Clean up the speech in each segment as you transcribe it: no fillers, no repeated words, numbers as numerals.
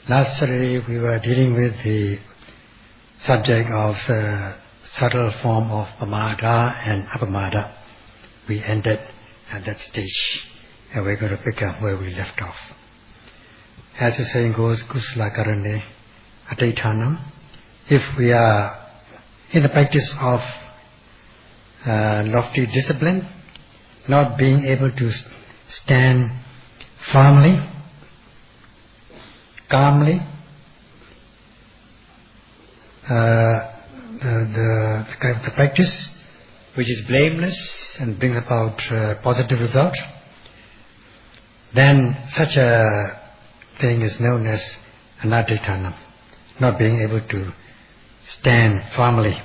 Last Saturday we were dealing with the subject of the subtle form of pamada and apamada. We ended at that stage and we're going to pick up where we left off. As the saying goes, kusala karane ataitanam. If we are in the practice of lofty discipline, not being able to stand firmly, calmly, the practice which is blameless and brings about positive result, then such a thing is known as anadhitanam, not being able to stand firmly.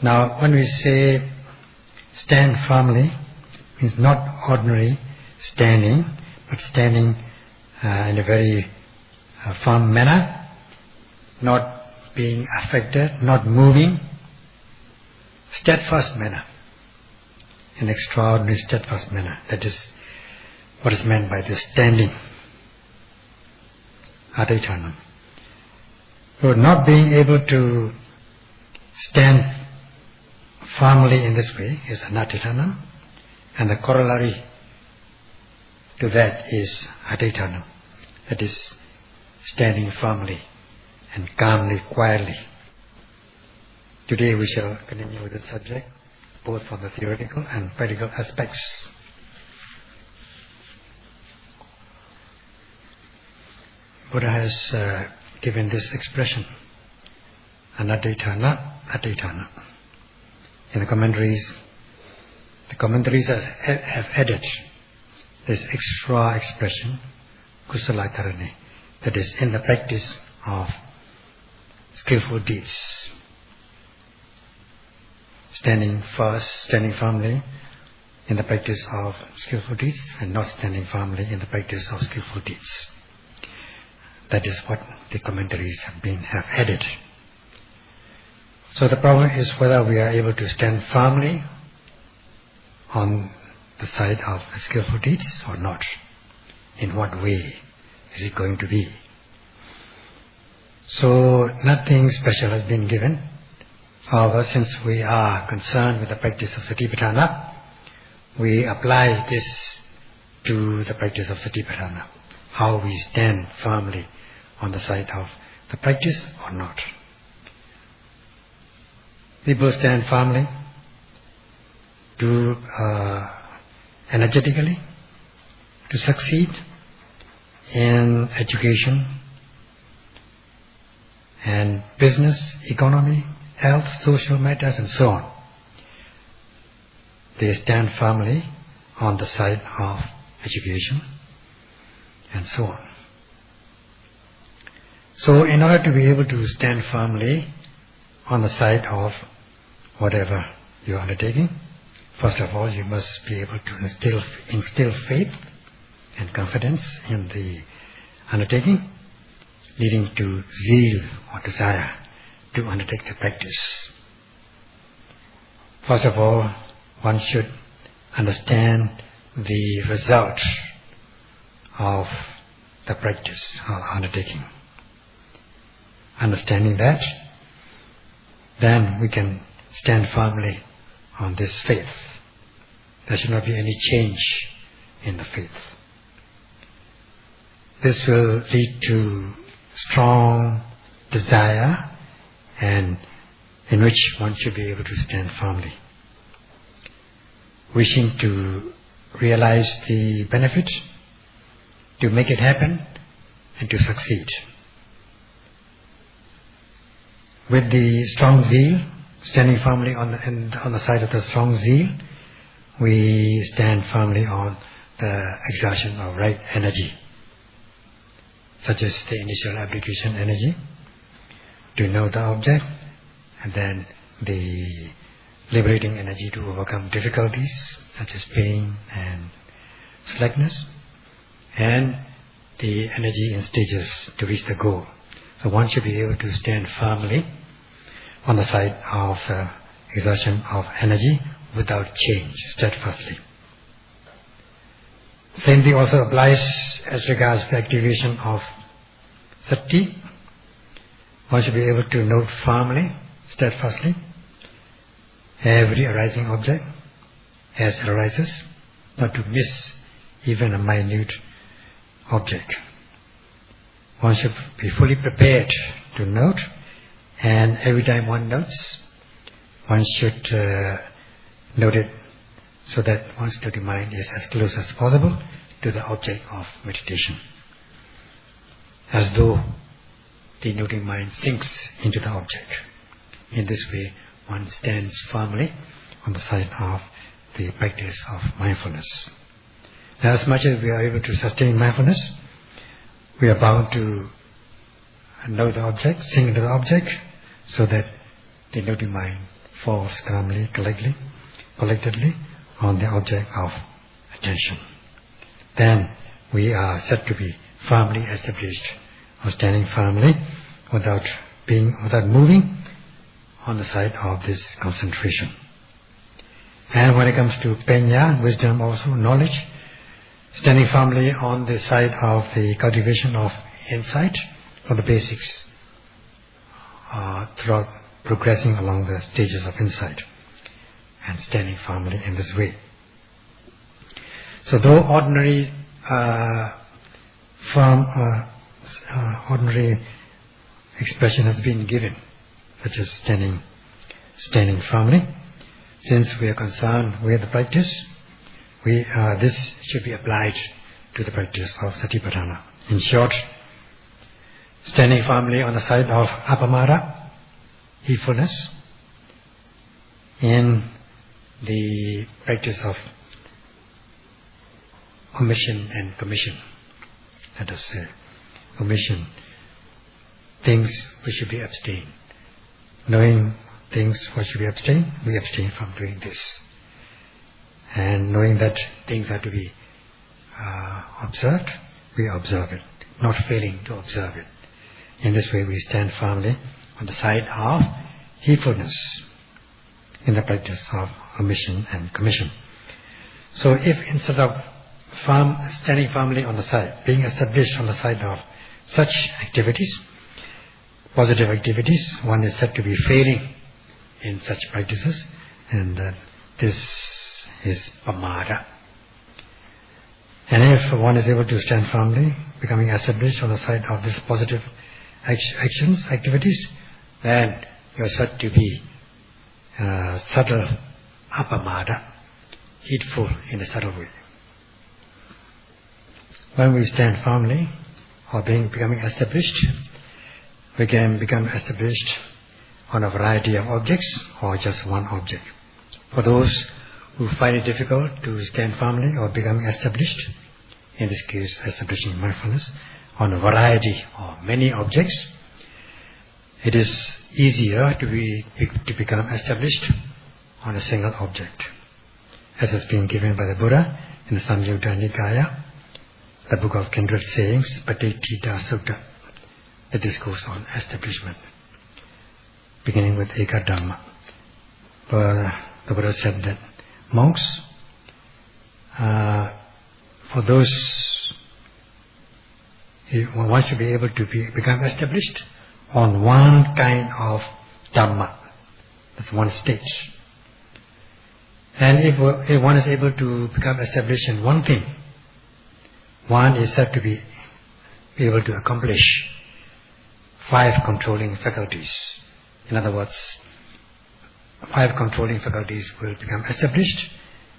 Now, when we say stand firmly, means not ordinary standing, but standing in a very firm manner, not being affected, not moving, steadfast manner, an extraordinary steadfast manner. That is what is meant by this standing, adhaitanam. So not being able to stand firmly in this way is anadhitanam, and the corollary to that is adhaitanam, that is standing firmly and calmly, quietly. Today we shall continue with the subject, both from the theoretical and practical aspects. Buddha has given this expression, anadhaitana, adhaitana. In the commentaries have added this extra expression, kusala karane, that is in the practice of skillful deeds. Standing firmly in the practice of skillful deeds and not standing firmly in the practice of skillful deeds. That is what the commentaries have added. So the problem is whether we are able to stand firmly on the side of skillful deeds or not. In what way is it going to be? So nothing special has been given. However, since we are concerned with the practice of Satipatthana, we apply this to the practice of Satipatthana. How we stand firmly on the side of the practice or not. People stand firmly, do energetically to succeed in education and business, economy, health, social matters and so on. They stand firmly on the side of education and so on. So in order to be able to stand firmly on the side of whatever you are undertaking, first of all you must be able to instill faith and confidence in the undertaking, leading to zeal or desire to undertake the practice. First of all, one should understand the result of the practice or undertaking. Understanding that, then we can stand firmly on this faith. There should not be any change in the faith. This will lead to strong desire, and in which one should be able to stand firmly, wishing to realize the benefit, to make it happen, and to succeed. With the strong zeal, standing firmly on the side of the strong zeal, we stand firmly on the exertion of right energy, such as the initial application energy, to know the object, and then the liberating energy to overcome difficulties, such as pain and slackness, and the energy in stages to reach the goal. So one should be able to stand firmly on the side of exertion of energy without change, steadfastly. Same thing also applies as regards the activation of sati. One should be able to note firmly, steadfastly, every arising object as it arises, not to miss even a minute object. One should be fully prepared to note, and every time one notes, one should note it so that one's dirty mind is as close as possible to the object of meditation, as though the noting mind sinks into the object. In this way, one stands firmly on the side of the practice of mindfulness. Now, as much as we are able to sustain mindfulness, we are bound to know the object, sink into the object, so that the noting mind falls calmly, collectedly on the object of attention. Then we are said to be firmly established, or standing firmly without moving on the side of this concentration. And when it comes to penya, wisdom also, knowledge, standing firmly on the side of the cultivation of insight from the basics, throughout progressing along the stages of insight, and standing firmly in this way. So though ordinary expression has been given, such as standing firmly, since we are concerned with the practice, this should be applied to the practice of Satipatthana. In short, standing firmly on the side of apamara, heedfulness, in the practice of omission and commission. Let us say, omission, things which should be abstained. Knowing things which should be abstained, we abstain from doing this. And knowing that things are to be observed, we observe it, not failing to observe it. In this way we stand firmly on the side of heedfulness in the practice of omission and commission. So if instead of standing firmly on the side, being established on the side of such activities, positive activities, one is said to be failing in such practices, and this is pamada. And if one is able to stand firmly, becoming established on the side of these positive activities, then you are said to be subtle apamada, heedful in a subtle way. When we stand firmly, or becoming established, we can become established on a variety of objects or just one object. For those who find it difficult to stand firmly or become established, in this case establishing mindfulness, on a variety or many objects, it is easier to become established on a single object, as has been given by the Buddha in the Samyutta Nikaya, the book of kindred sayings, Patitthiya Sutta, the discourse on establishment, beginning with Eka Dhamma. The Buddha said that monks, for those, one should be able to become established on one kind of Dhamma, that's one stage. And if one is able to become established in one thing, one is said to be able to accomplish 5 controlling faculties. In other words, 5 controlling faculties will become established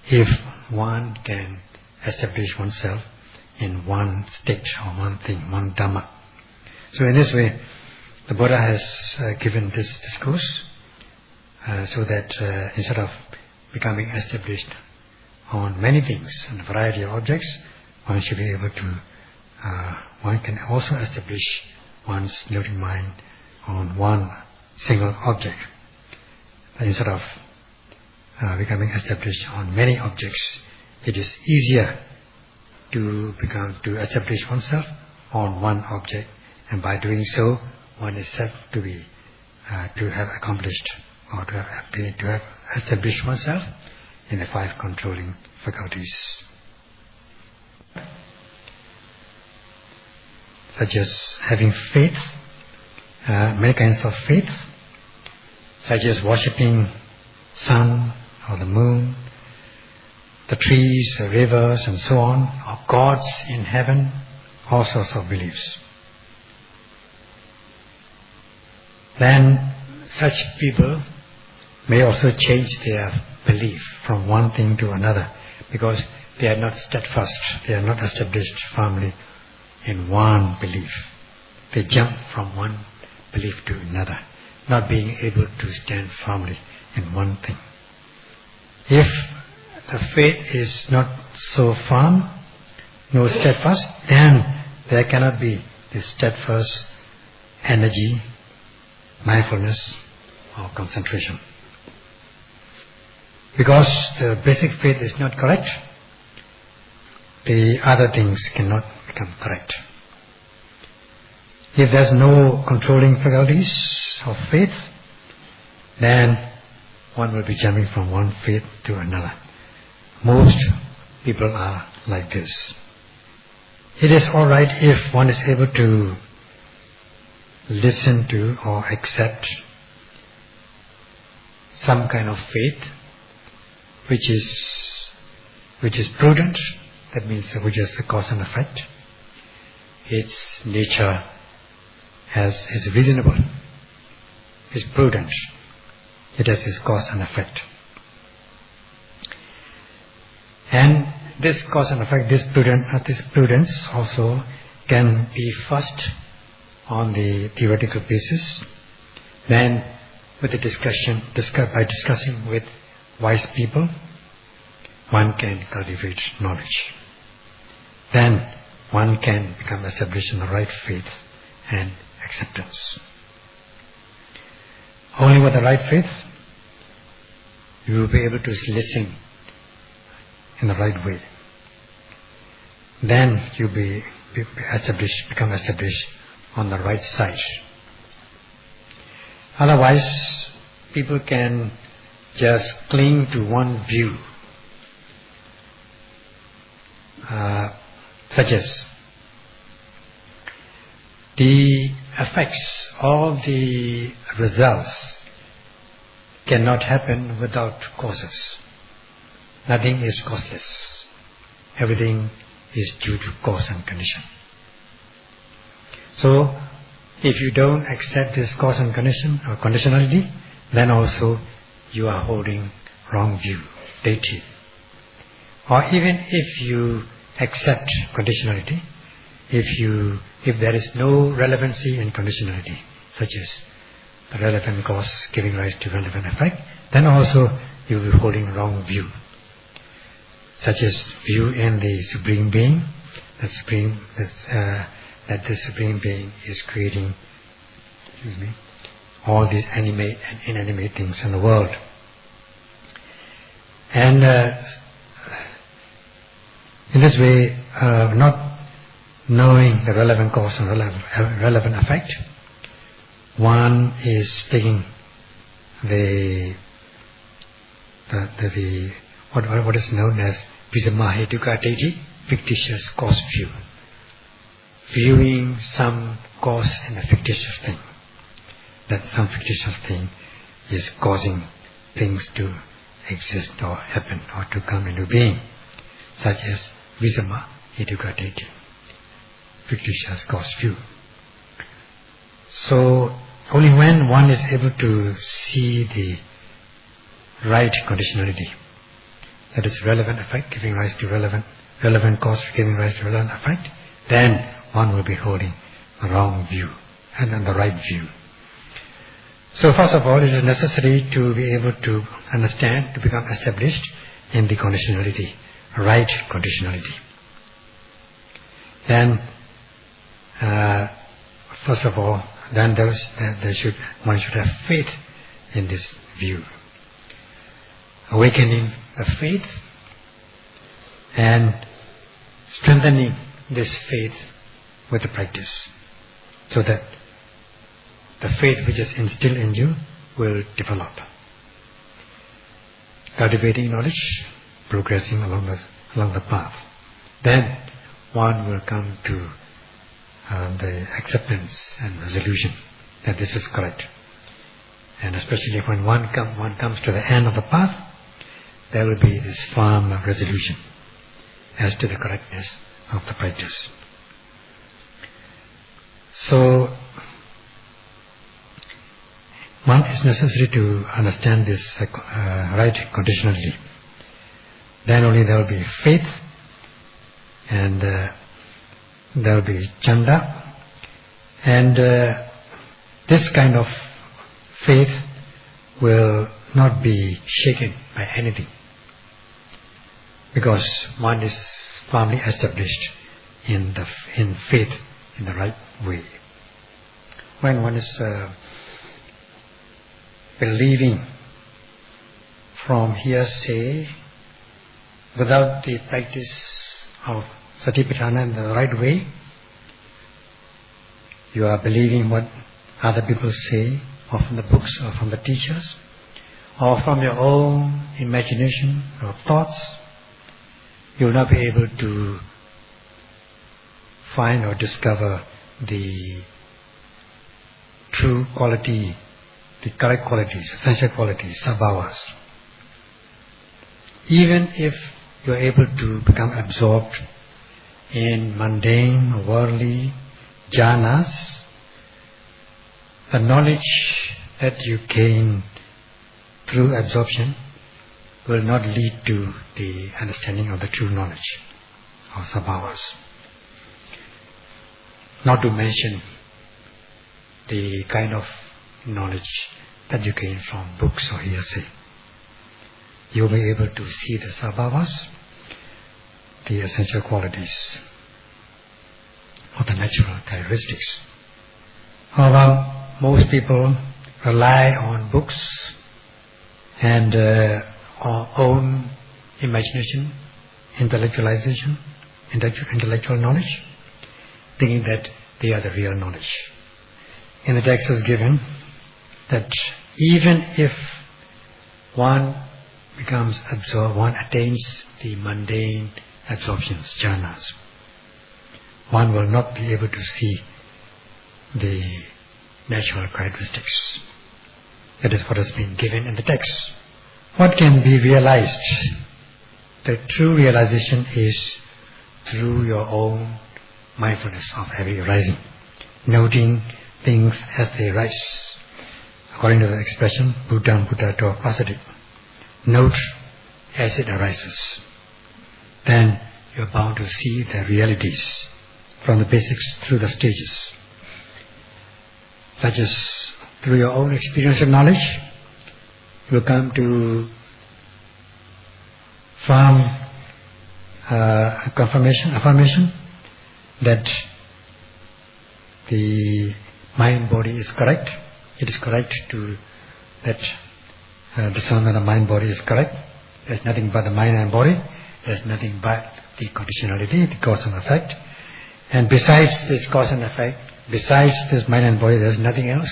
if one can establish oneself in one state or one thing, one Dhamma. So in this way, the Buddha has given this discourse so that instead of becoming established on many things and a variety of objects, one should be able to, one can also establish one's noting mind on one single object. Instead of becoming established on many objects, it is easier to establish oneself on one object, and by doing so, one is said to be to have accomplished or to have established oneself in the 5 controlling faculties. such as having faith, many kinds of faith, such as worshipping sun or the moon, the trees, the rivers and so on, or gods in heaven, all sorts of beliefs. Then such people may also change their belief from one thing to another, because they are not steadfast, they are not established firmly in one belief. They jump from one belief to another, not being able to stand firmly in one thing. If the faith is not so firm, no steadfast, then there cannot be this steadfast energy, mindfulness or concentration. Because the basic faith is not correct, the other things cannot become correct. If there's no controlling faculties of faith, then one will be jumping from one faith to another. Most people are like this. It is all right if one is able to listen to or accept some kind of faith which is prudent, that means which is the cause and effect. Its nature is reasonable, is prudent. It has its cause and effect. And this cause and effect, this prudence also can be first on the theoretical basis, then with the by discussing with wise people, one can cultivate knowledge. Then one can become established in the right faith and acceptance. Only with the right faith you will be able to listen in the right way. Then you'll become established on the right side. Otherwise, people can just cling to one view, such as the effects, all the results cannot happen without causes. Nothing is causeless. Everything is due to cause and condition. So, if you don't accept this cause and condition or conditionality, then also you are holding wrong view, deity. Or even if you accept conditionality, if there is no relevancy in conditionality, such as the relevant cause giving rise to relevant effect, then also you will be holding wrong view, such as view in the Supreme Being, that the Supreme Being is creating all these animate and inanimate things in the world. And in this way, not knowing the relevant cause and relevant effect, one is taking what is known as Visamahetuka deity, fictitious cause view, viewing some cause in a fictitious thing, that some fictitious thing is causing things to exist or happen or to come into being, such as Visamahetuka deity, fictitious cause view. So only when one is able to see the right conditionality, that is relevant effect giving rise to relevant cause giving rise to relevant effect, then one will be holding the wrong view and then the right view. So first of all, it is necessary to be able to understand, to become established in the conditionality, right conditionality. Then, first of all, then one should have faith in this view, awakening the faith and strengthening this faith with the practice, so that the faith which is instilled in you will develop. Cultivating knowledge, progressing along the path. Then one will come to the acceptance and resolution that this is correct. And especially when one comes to the end of the path, there will be this firm resolution as to the correctness of the practice. So, one is necessary to understand this right conditionally. Then only there will be faith, and there will be chanda, and this kind of faith will not be shaken by anything, because one is firmly established in faith in the right way. When one is believing from hearsay without the practice of satipatthana in the right way, you are believing what other people say, or from the books, or from the teachers, or from your own imagination or thoughts, you will not be able to find or discover the true quality, the correct qualities, essential qualities, sabhavas. Even if you are able to become absorbed in mundane, worldly jhanas, the knowledge that you gain through absorption will not lead to the understanding of the true knowledge of sabhavas. Not to mention the kind of knowledge that you gain from books or hearsay. You will be able to see the sabhavas, the essential qualities, or the natural characteristics. However, most people rely on books and own imagination, intellectualization, intellectual knowledge, thinking that they are the real knowledge. In the text is given that even if one becomes absorbed, one attains the mundane absorptions, jhanas, one will not be able to see the natural characteristics. That is what has been given in the text. What can be realized? The true realization is through your own mindfulness of every arising, noting things as they rise. According to the expression, Buddham Buddhato Pasati, note as it arises. Then you are bound to see the realities from the basics through the stages. Such as through your own experiential knowledge, you will come to firm affirmation that the mind-body is correct. It is correct to that discernment of the mind-body is correct. There is nothing but the mind and body. There is nothing but the conditionality, the cause and effect. And besides this cause and effect, besides this mind and body, there is nothing else.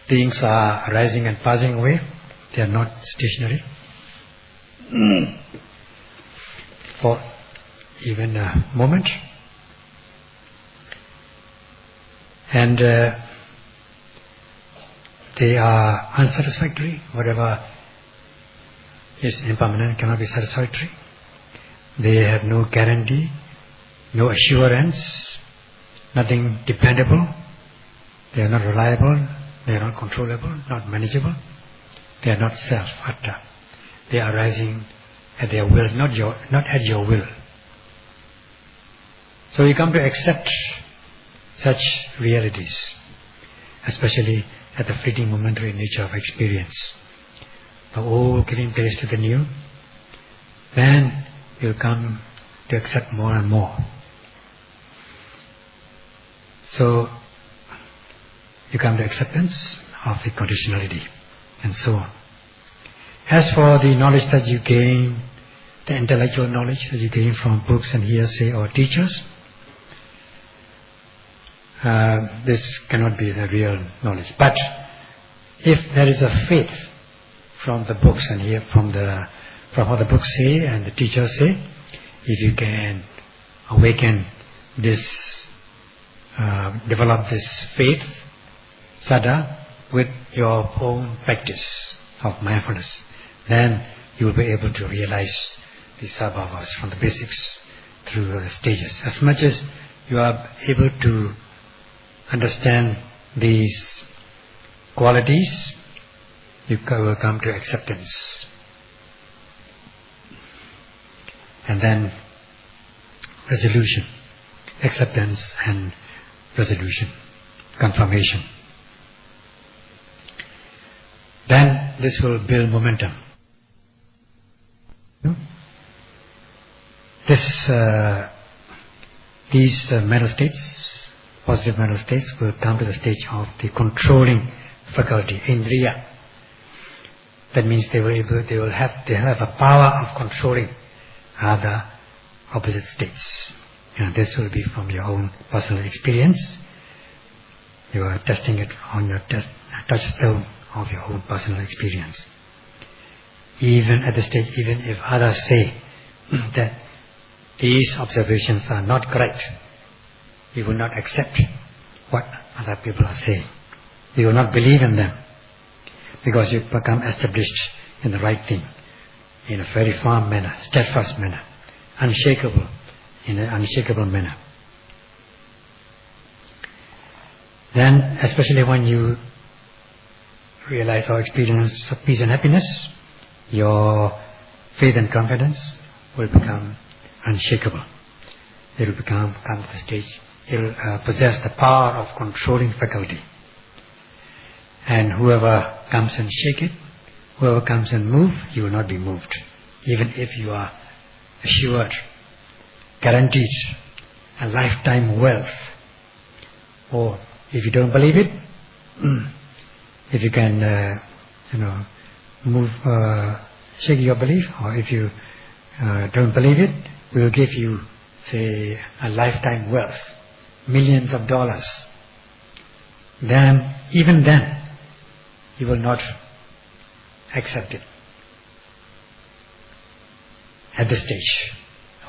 Things are arising and passing away. They are not stationary for even a moment. And they are unsatisfactory. Whatever is impermanent cannot be satisfactory. They have no guarantee, no assurance, nothing dependable. They are not reliable, they are not controllable, not manageable. They are not self, atta. They are arising at their will, not at your will. So you come to accept such realities, especially at the fleeting momentary nature of experience, the old giving place to the new. Then you'll come to accept more and more. So you come to acceptance of the conditionality and so on. As for the knowledge that you gain, the intellectual knowledge that you gain from books and hearsay or teachers, this cannot be the real knowledge. But if there is a faith from the books and here from what the books say and the teachers say, if you can awaken this develop this faith, saddha, with your own practice of mindfulness, then you will be able to realize the sabhavas from the basics through the stages. As much as you are able to understand these qualities, you will come to acceptance. And then resolution, acceptance and resolution, confirmation. Then this will build momentum. These mental states, positive mental states, will come to the stage of the controlling faculty, indriya. That means they will have a power of controlling other opposite states. This will be from your own personal experience. You are testing it on your touchstone of your own personal experience. Even at the stage, even if others say that these observations are not correct, you will not accept what other people are saying. You will not believe in them, because you become established in the right thing, in a very firm manner, steadfast manner, unshakable, in an unshakable manner. Then, especially when you realize or experience peace and happiness, your faith and confidence will become unshakable. It will come to the stage, it will possess the power of controlling faculty. And whoever comes and shake it, whoever comes and move, you will not be moved. Even if you are assured, guaranteed a lifetime wealth, or if you don't believe it, if you can, move, shake your belief, or if you don't believe it, we will give you, say, a lifetime wealth, millions of dollars. Then, even then, you will not accept it. At this stage,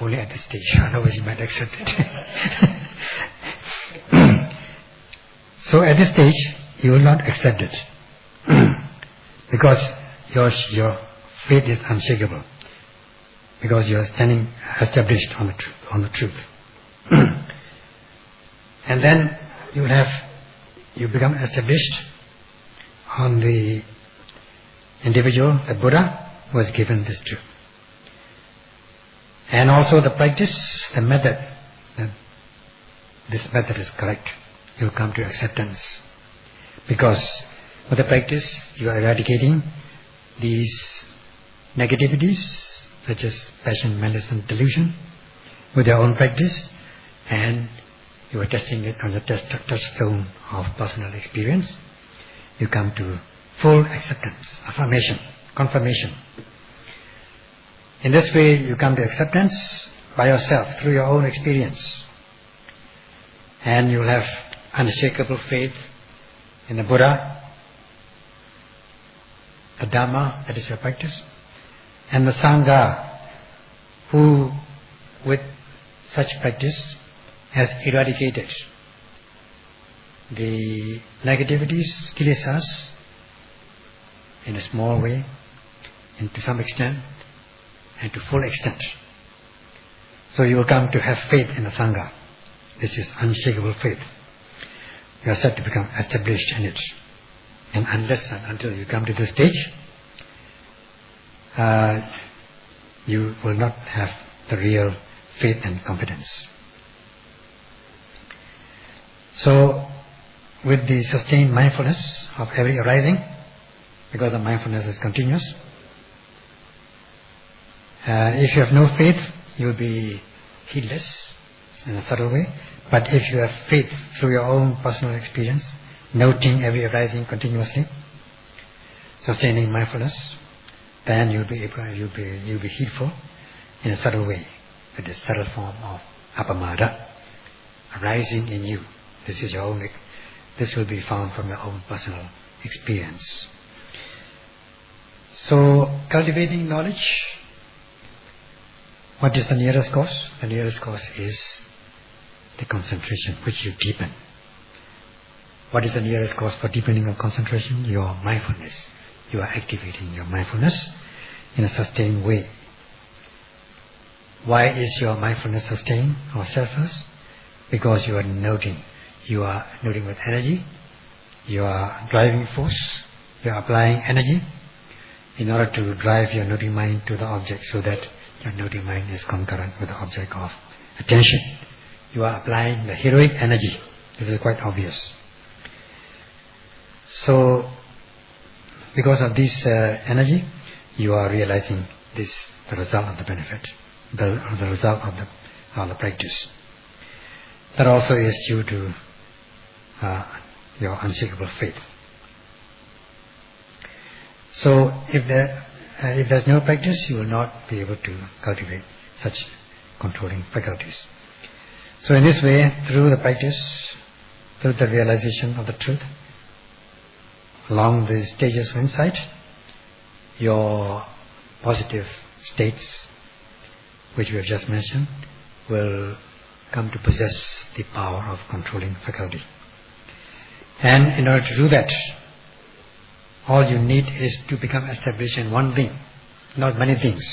only at this stage, otherwise you might accept it. So at this stage, you will not accept it, because your faith is unshakable, because you are standing established on the truth. And then you become established on the individual, the Buddha, who has given this truth. And also the practice, the method, this method is correct. You will come to acceptance. Because with the practice, you are eradicating these negativities, such as passion, malice and delusion, with your own practice, and you are testing it on the touchstone of personal experience. You come to full acceptance, affirmation, confirmation. In this way, you come to acceptance by yourself, through your own experience. And you will have unshakable faith in the Buddha, the Dhamma, that is your practice, and the Sangha, who with such practice has eradicated the negativities, kilesas, in a small way, and to some extent, and to full extent. So you will come to have faith in the Sangha. This is unshakable faith. You are said to become established in it. And unless and until you come to this stage, you will not have the real faith and confidence. So, with the sustained mindfulness of every arising, because the mindfulness is continuous, if you have no faith, you will be heedless in a subtle way. But if you have faith through your own personal experience, noting every arising continuously, sustaining mindfulness, then you'll be heedful in a subtle way, with this subtle form of apamada arising in you. This is your own. This will be found from your own personal experience. So, cultivating knowledge. What is the nearest course? The nearest course is the concentration, which you deepen. What is the nearest cause for deepening of concentration? Your mindfulness. You are activating your mindfulness in a sustained way. Why is your mindfulness sustained or selfless? Because you are noting. You are noting with energy. You are driving force. You are applying energy in order to drive your noting mind to the object, so that your noting mind is concurrent with the object of attention. You are applying the heroic energy. This is quite obvious. So, because of this energy, you are realizing this, the result of the benefit, the result of the practice. That also is due to your unshakable faith. So, if there's no practice, you will not be able to cultivate such controlling faculties. So, in this way, through the practice, through the realization of the truth, along the stages of insight, your positive states, which we have just mentioned, will come to possess the power of controlling faculty. And in order to do that, all you need is to become established in one thing, not many things.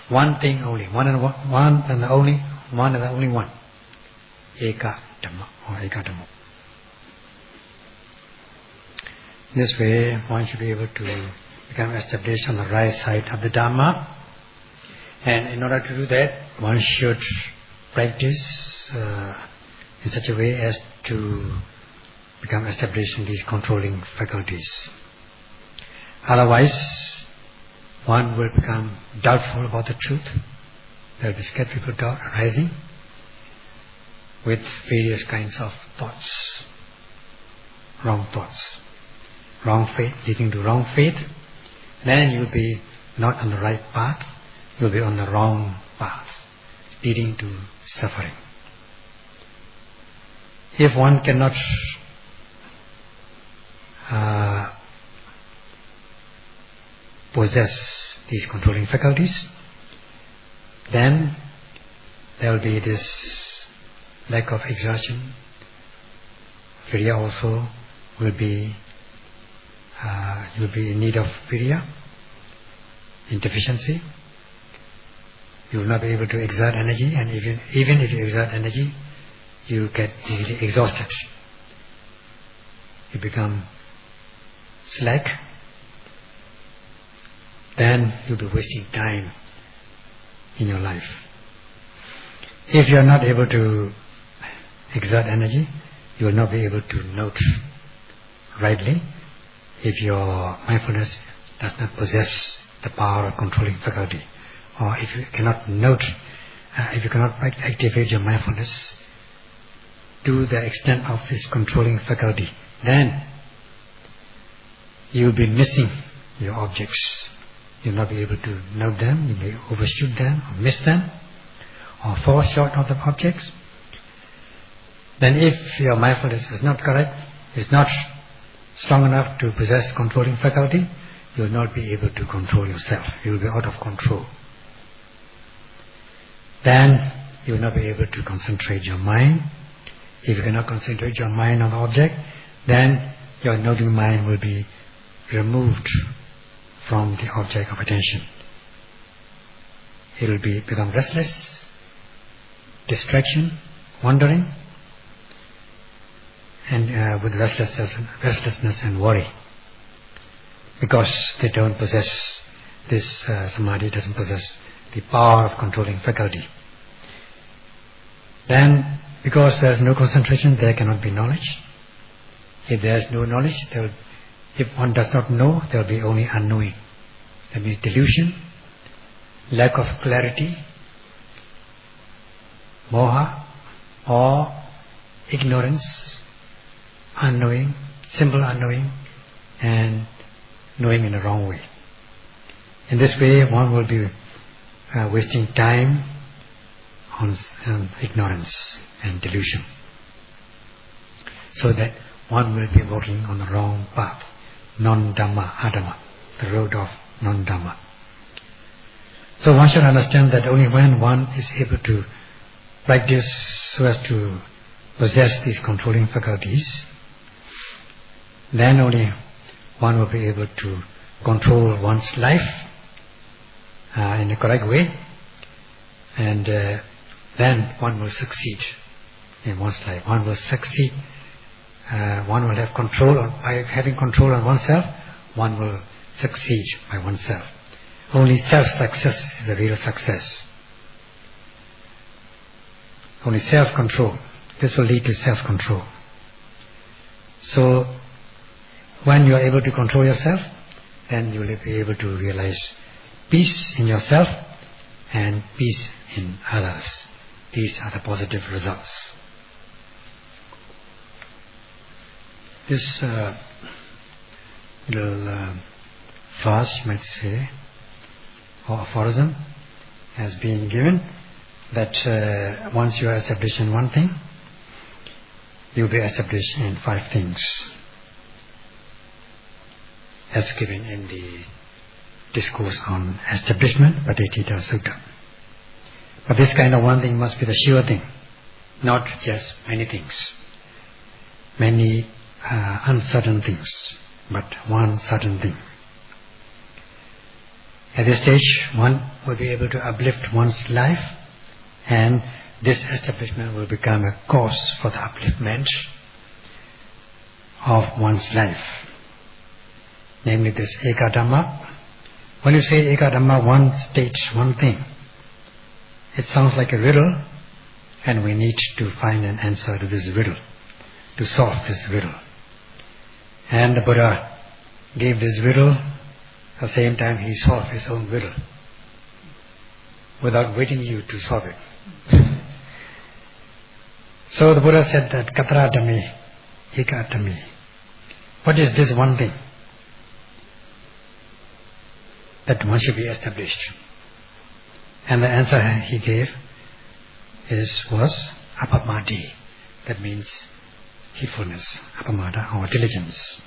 One thing only, one and the only one. Eka Dhamma or Eka Dhamma. This way, one should be able to become established on the right side of the Dhamma. And in order to do that, one should practice in such a way as to become established in these controlling faculties. Otherwise, one will become doubtful about the truth. There will be skeptical doubt arising with various kinds of thoughts, wrong faith, leading to wrong faith. Then you will be not on the right path, you will be on the wrong path, leading to suffering. If one cannot possess these controlling faculties, then there will be this lack of exertion. Virya also will be, you will be in need of virya, in deficiency. You will not be able to exert energy, and even if you exert energy, you get easily exhausted. You become slack. Then you'll be wasting time in your life. If you are not able to exert energy, you will not be able to note rightly. If your mindfulness does not possess the power of controlling faculty, or if you cannot note, if you cannot activate your mindfulness to the extent of its controlling faculty, then you will be missing your objects. You will not be able to note them, you may overshoot them, or miss them, or fall short of the objects. Then if your mindfulness is not correct, is not strong enough to possess controlling faculty, you will not be able to control yourself. You will be out of control. Then you will not be able to concentrate your mind. If you cannot concentrate your mind on the object, then your noting mind will be removed from the object of attention. It will become restless, distraction, wandering, and with restlessness and worry, because they don't possess this samadhi, doesn't possess the power of controlling faculty. Then, because there is no concentration, there cannot be knowledge. If there is no knowledge, if one does not know, there will be only unknowing. That means delusion, lack of clarity, moha, or ignorance, unknowing, simple unknowing, and knowing in the wrong way. In this way, one will be wasting time on ignorance and delusion, so that one will be walking on the wrong path, non-dhamma, adhamma, the road of non-dhamma. So one should understand that only when one is able to practice so as to possess these controlling faculties, then only one will be able to control one's life in a correct way, and then one will succeed in one's life. One will succeed. One will have control by having control on oneself. One will succeed by oneself. Only self-success is the real success. Only self-control. This will lead to self-control. So, when you are able to control yourself, then you will be able to realize peace in yourself and peace in others. These are the positive results. This little verse, you might say, or aphorism, has been given that once you are established in one thing, you will be established in 5 things, as given in the discourse on establishment, Patitita Sutta. But this kind of one thing must be the sure thing, not just many things, many uncertain things, but one certain thing. At this stage, one will be able to uplift one's life, and this establishment will become a cause for the upliftment of one's life. Namely this Eka Dhamma. When you say Eka Dhamma, one state, one thing, it sounds like a riddle, and we need to find an answer to this riddle, to solve this riddle. And the Buddha gave this riddle, at the same time he solved his own riddle, without waiting you to solve it. So the Buddha said that Katra Dhami, Eka Dhami. What is this one thing that one should be established? And the answer he gave was apamadi. That means heedfulness, apamada, or diligence.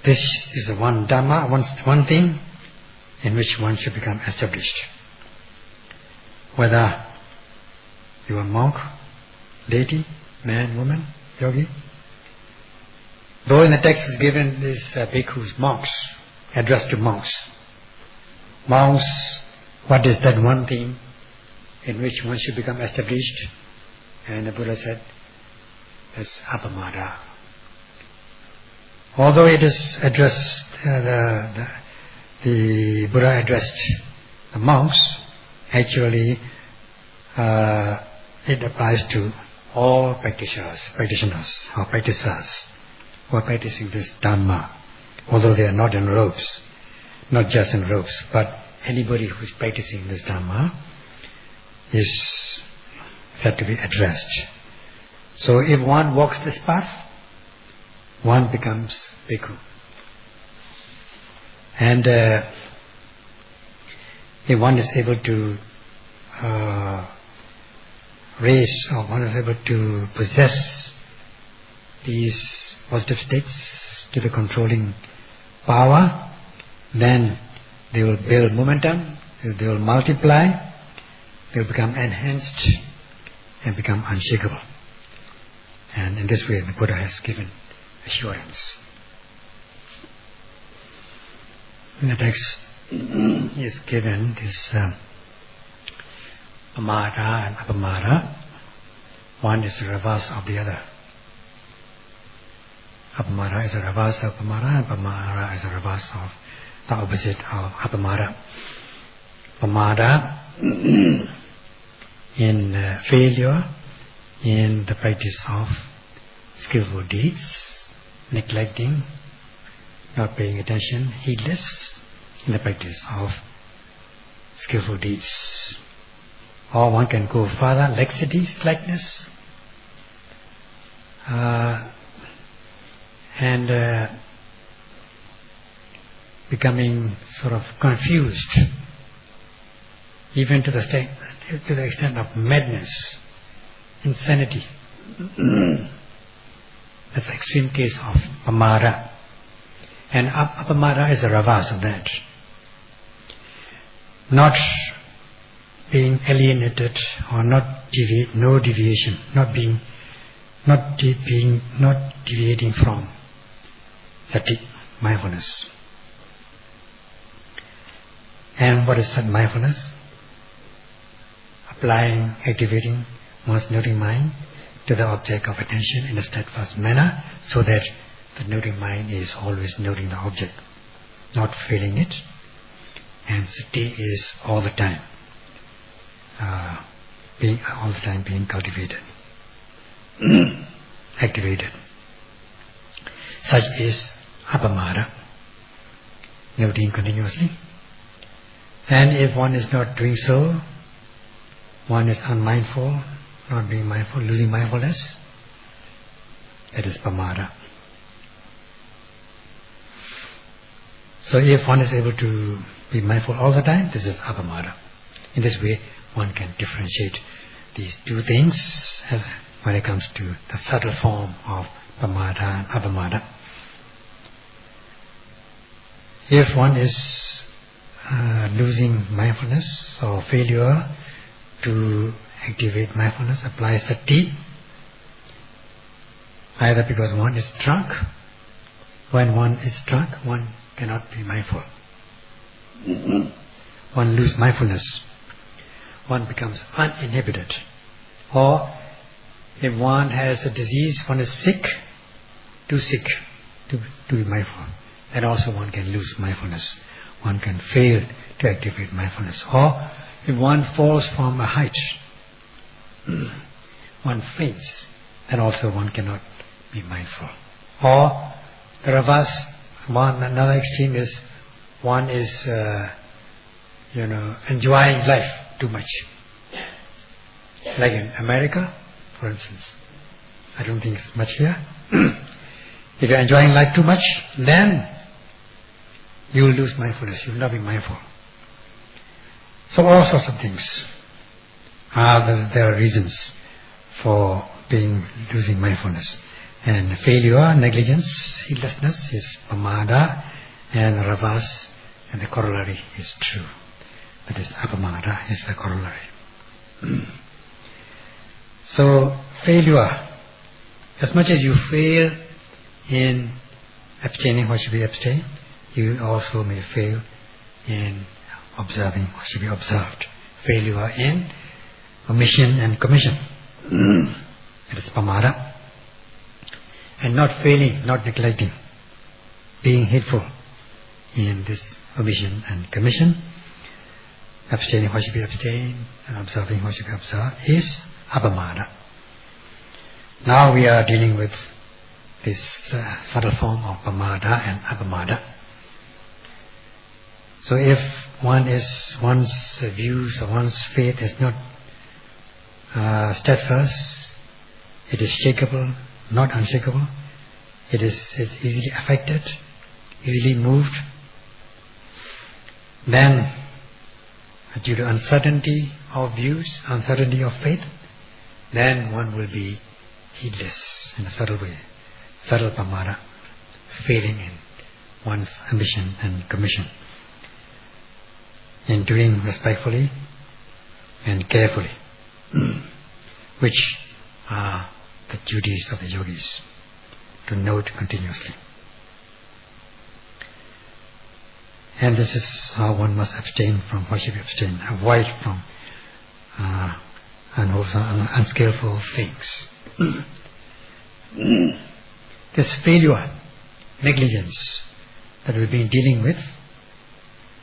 This is the one Dhamma, one thing in which one should become established. Whether you are monk, deity, man, woman, yogi. Though in the text is given this bhikkhus, monks, addressed to monks. Monks, what is that one thing in which one should become established? And the Buddha said, it's apamada. Although it is addressed, the Buddha addressed the monks, actually it applies to all practitioners or practitioners who are practicing this Dhamma, although they are not in robes, not just in robes, but anybody who is practicing this Dhamma is said to be addressed. So if one walks this path, one becomes bhikkhu. And if one is able to raise, or one is able to possess these positive states to the controlling power, then they will build momentum, they will multiply, they will become enhanced and become unshakable. And in this way the Buddha has given assurance. In the text is given this pamada and apamada. One is the reverse of the other. Apamada is the reverse of pamada, and pamada is the reverse of the opposite of apamada. Pamada in failure in the practice of skillful deeds, neglecting, not paying attention, heedless in the practice of skillful deeds. Or one can go further, laxity, slackness, and becoming sort of confused, even to the extent of madness, insanity. That's the extreme case of pamada. And apamada is the reverse of that. Not being alienated or no deviation, not deviating from sati, mindfulness. And what is that mindfulness? Applying, activating one's noting mind to the object of attention in a steadfast manner, so that the noting mind is always noting the object, not failing it, and sati is all the time being cultivated, activated. Such is apamada, noting continuously. And if one is not doing so, one is unmindful, not being mindful, losing mindfulness, that is pamada. So if one is able to be mindful all the time, this is apamada. In this way, one can differentiate these two things when it comes to the subtle form of pamada and apamada. If one is losing mindfulness or failure to activate mindfulness, apply sati, either because one is drunk. When one is drunk, one cannot be mindful. One loses mindfulness. One becomes uninhibited. Or if one has a disease, one is sick, too sick to be mindful, then also one can lose mindfulness. One can fail to activate mindfulness. Or if one falls from a height, one faints, then also one cannot be mindful. Or the reverse, another extreme is one is enjoying life too much. Like in America, for instance, I don't think it's much here. If you're enjoying life too much, then you will lose mindfulness, you will not be mindful. So all sorts of things there are reasons for losing mindfulness. And failure, negligence, heedlessness is pamada, and ravas, and the corollary is true. That is apamada, is the corollary. So failure, as much as you fail in abstaining what should be abstained, you also may fail in observing what should be observed. Failure in omission and commission. That is pamada. And not failing, not neglecting, being heedful in this omission and commission, abstaining what should be abstained and observing what should be observed, is apamada. Now we are dealing with this subtle form of pamada and apamada. So if one's views or one's faith is not steadfast, it is shakeable, not unshakable, it is easily affected, easily moved, then due to uncertainty of views, uncertainty of faith, then one will be heedless in a subtle way, subtle pamada, failing in one's ambition and commission, in doing respectfully and carefully, which are the duties of the yogis, to note continuously. And this is how one must abstain from what should be abstained, avoid from unwholesome, unskillful things. This failure, negligence that we've been dealing with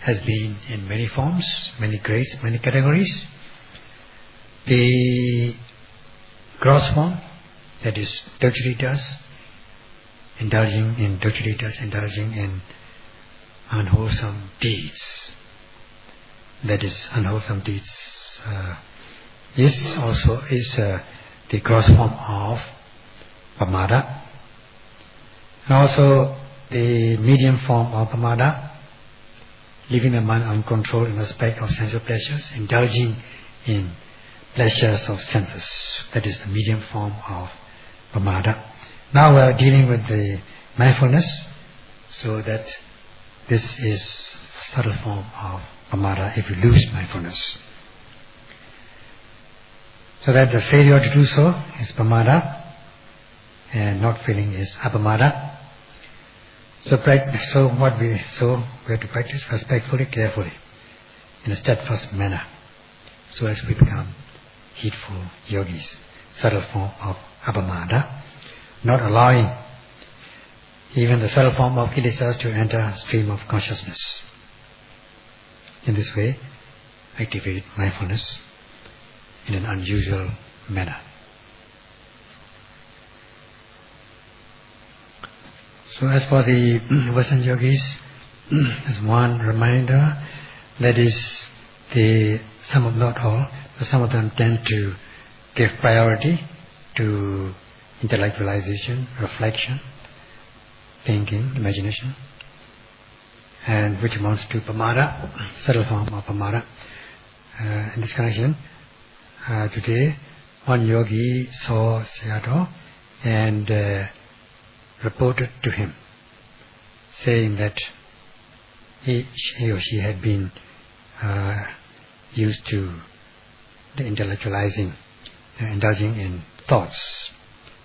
has been in many forms, many grades, many categories. The gross form, that is dojiritas, indulging in dojiritas, indulging in unwholesome deeds. That is, unwholesome deeds is the gross form of pamada. And also the medium form of pamada, leaving the mind uncontrolled in respect of sensual pleasures, indulging in pleasures of senses. That is the medium form of pamada. Now we are dealing with the mindfulness, so that this is subtle form of pamada if you lose mindfulness. So that the failure to do so is pamada, and not feeling is apamada. So we have to practice respectfully, carefully, in a steadfast manner, so as we become heedful yogis, subtle form of apamada, not allowing even the subtle form of kilesas to enter stream of consciousness. In this way, activate mindfulness in an unusual manner. So as for the Western yogis, as one reminder, that is not all, but some of them tend to give priority to intellectualization, reflection, thinking, imagination, and which amounts to pamada, subtle form of pamada. In this connection, today one yogi saw Sayadaw and reported to him, saying that he or she had been used to the intellectualizing, indulging in thoughts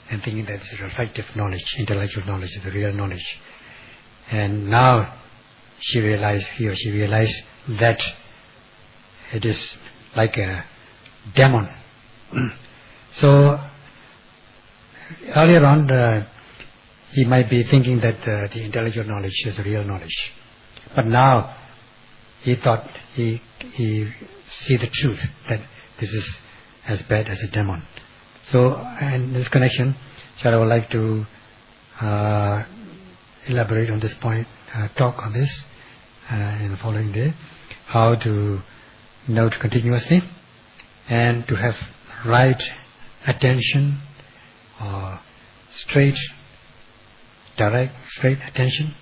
and thinking that it's reflective knowledge, intellectual knowledge is the real knowledge. And now he or she realized that it is like a demon. So earlier on, he might be thinking that the intellectual knowledge is the real knowledge, but now he thought he see the truth that this is as bad as a demon. So, in this connection, I would like to elaborate on this point, talk on this in the following day, how to note continuously and to have right attention, straight attention,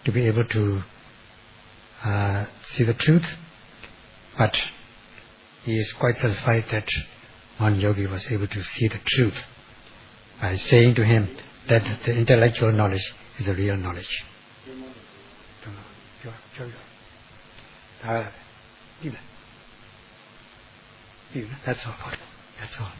to be able to see the truth. But he is quite satisfied that one yogi was able to see the truth by saying to him that the intellectual knowledge is the real knowledge. That's all. That's all.